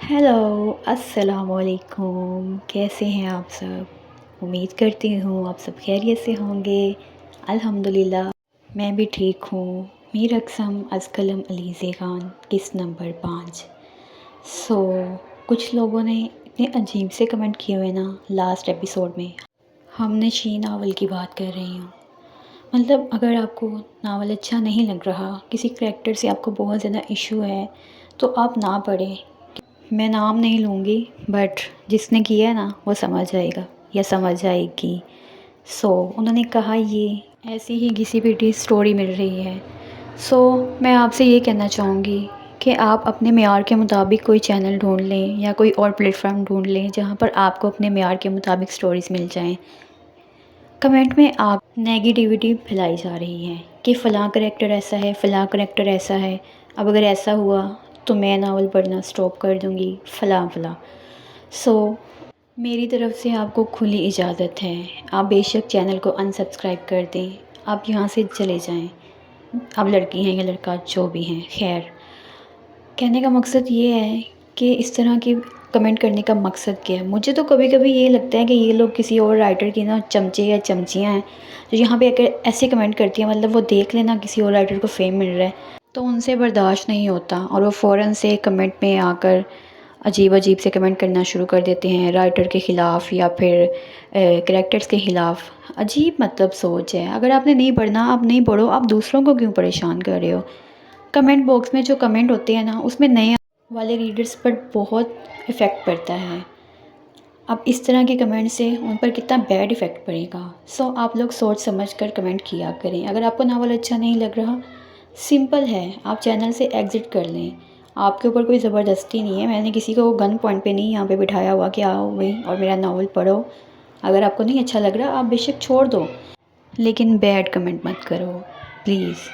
Hello, अस्सलामुअलैकुम। कैसे हैं आप सब? उम्मीद करती हूँ आप सब खैरियत से होंगे। अल्हम्दुलिल्लाह मैं भी ठीक हूँ। मीर अक़सम अज़कलम अलीज़े ख़ान किस्त नंबर 5। कुछ लोगों ने इतने अजीब से कमेंट किए हुए ना लास्ट एपिसोड में। हमने शी नावल की बात कर रही हूँ। मतलब अगर आपको नावल अच्छा नहीं लग रहा, किसी करैक्टर से आपको बहुत ज़्यादा इशू है, तो आप ना पढ़ें। मैं नाम नहीं लूँगी, बट जिसने किया है ना वो समझ जाएगा या समझ जाएगी। उन्होंने कहा ये ऐसी ही घिसी पिटी स्टोरी मिल रही है। मैं आपसे ये कहना चाहूँगी कि आप अपने मेयार के मुताबिक कोई चैनल ढूंढ लें या कोई और प्लेटफॉर्म ढूंढ लें जहाँ पर आपको अपने मेयार के मुताबिक स्टोरीज़ मिल जाएं। कमेंट में आप नेगेटिविटी फैलाई जा रही है कि फ़लाँ करैक्टर ऐसा है, फ़लाँ करैक्टर ऐसा है, अब अगर ऐसा हुआ तो मैं नावल पढ़ना स्टॉप कर दूँगी, फ़लाँ फ़लाँ। मेरी तरफ़ से आपको खुली इजाज़त है। आप बेशक चैनल को अनसब्सक्राइब कर दें, आप यहाँ से चले जाएं। आप लड़की हैं या लड़का जो भी हैं, खैर कहने का मकसद ये है कि इस तरह की कमेंट करने का मकसद क्या है। मुझे तो कभी कभी ये लगता है कि ये लोग किसी और राइटर की ना चमचे या चमचियाँ हैं जो यहाँ पे अगर ऐसे कमेंट करती हैं, मतलब वो देख लेना किसी और राइटर को फेम मिल रहा है तो उनसे बर्दाश्त नहीं होता और वो फ़ौरन से कमेंट में आकर अजीब अजीब से कमेंट करना शुरू कर देते हैं राइटर के ख़िलाफ़ या फिर करैक्टर्स के ख़िलाफ़। अजीब मतलब सोच है। अगर आपने नहीं पढ़ना आप नहीं पढ़ो, आप दूसरों को क्यों परेशान कर रहे हो। कमेंट बॉक्स में जो कमेंट होते हैं ना उसमें नए वाले रीडर्स पर बहुत इफ़ेक्ट पड़ता है। अब इस तरह के कमेंट से उन पर कितना बैड इफ़ेक्ट पड़ेगा। आप लोग सोच समझ कर कमेंट किया करें। अगर आपको नावल अच्छा नहीं लग रहा, सिंपल है, आप चैनल से एग्ज़िट कर लें। आपके ऊपर कोई ज़बरदस्ती नहीं है। मैंने किसी को गन पॉइंट पे नहीं यहाँ पे बिठाया हुआ कि आओ भाई और मेरा नावल पढ़ो। अगर आपको नहीं अच्छा लग रहा आप बेशक छोड़ दो, लेकिन बैड कमेंट मत करो प्लीज़।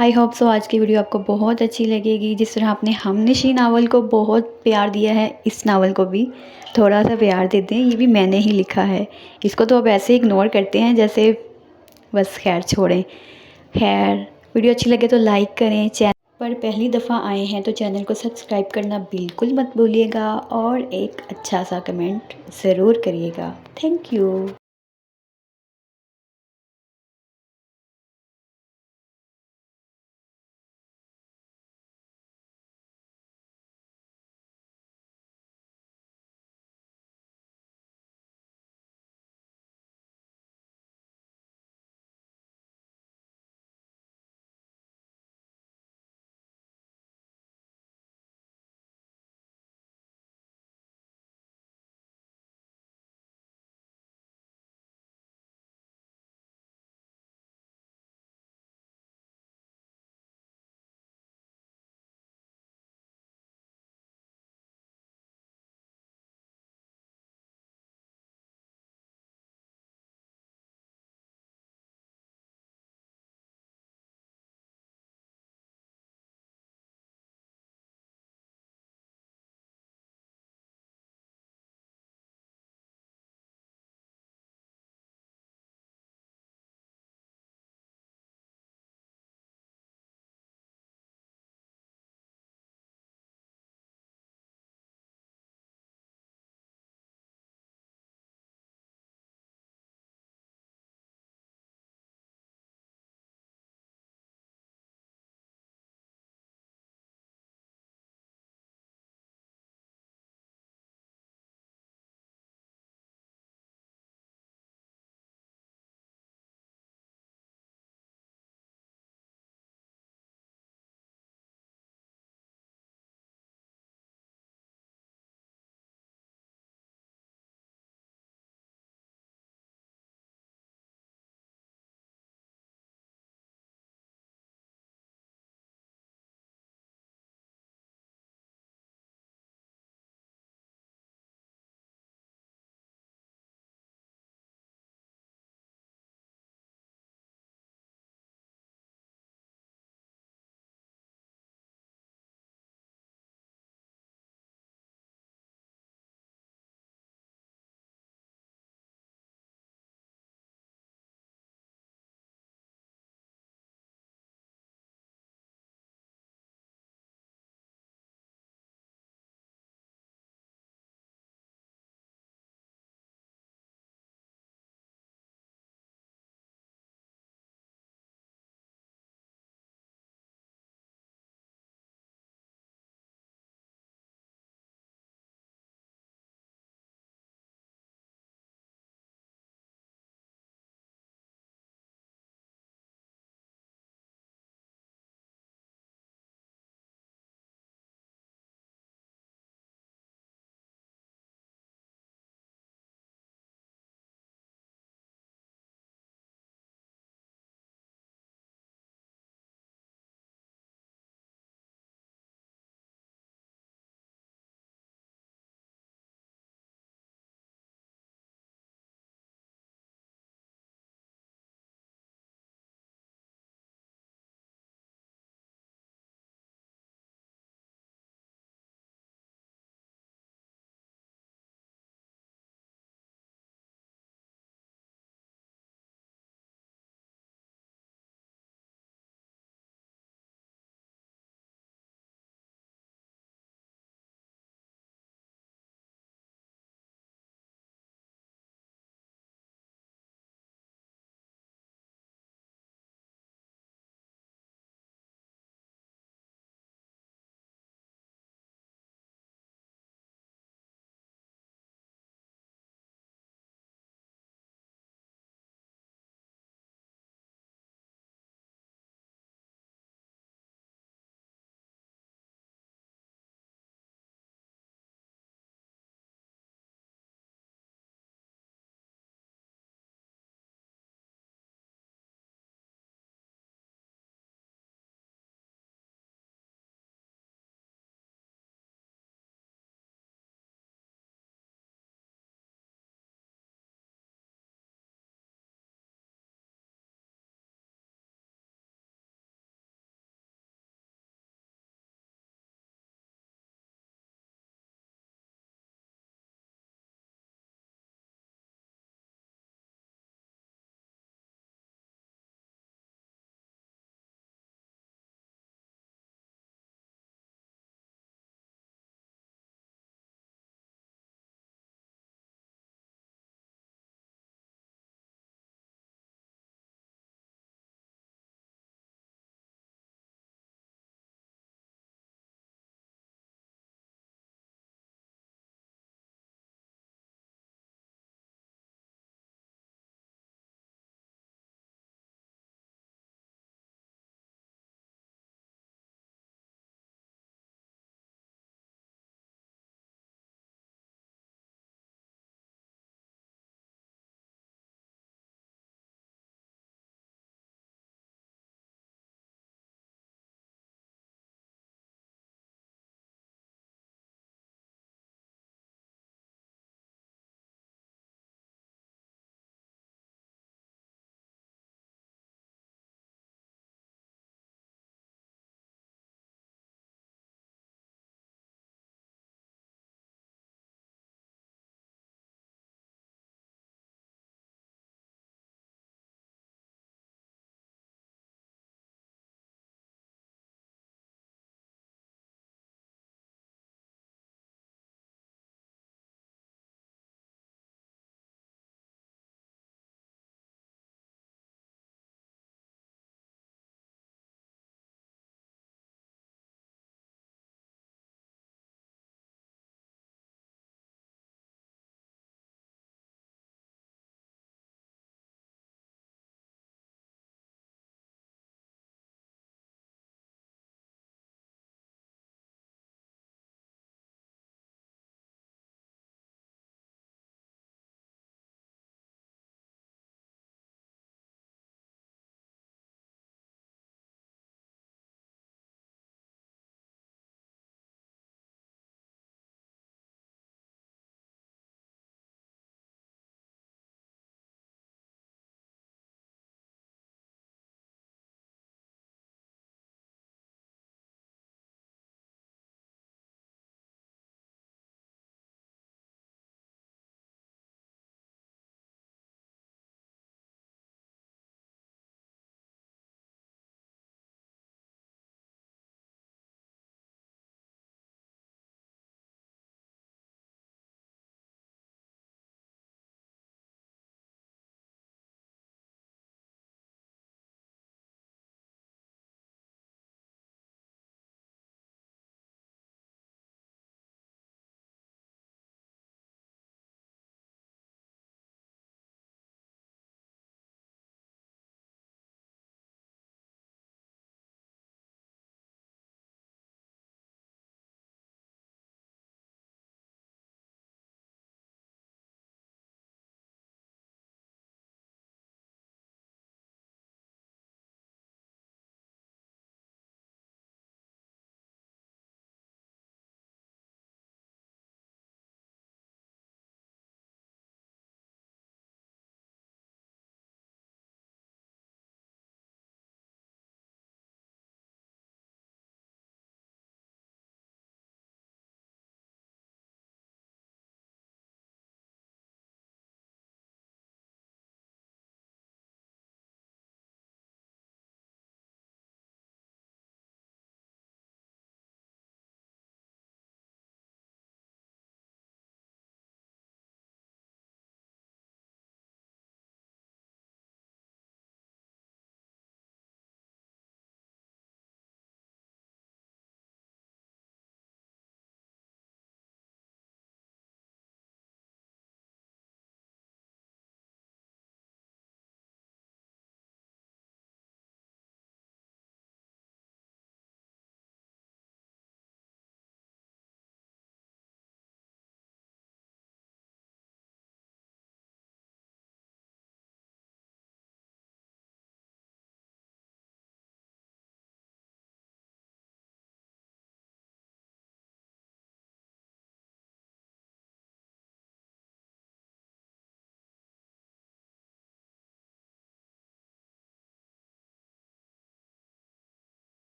आई होप सो आज की वीडियो आपको बहुत अच्छी लगेगी। जिस तरह आपने हमनशी नावल को बहुत प्यार दिया है, इस नावल को भी थोड़ा सा प्यार दे दें। ये भी मैंने ही लिखा है, इसको तो अब ऐसे इग्नोर करते हैं जैसे बस खैर छोड़ें। खैर वीडियो अच्छी लगे तो लाइक करें। चैनल पर पहली दफ़ा आए हैं तो चैनल को सब्सक्राइब करना बिल्कुल मत भूलिएगा और एक अच्छा सा कमेंट ज़रूर करिएगा। Thank you.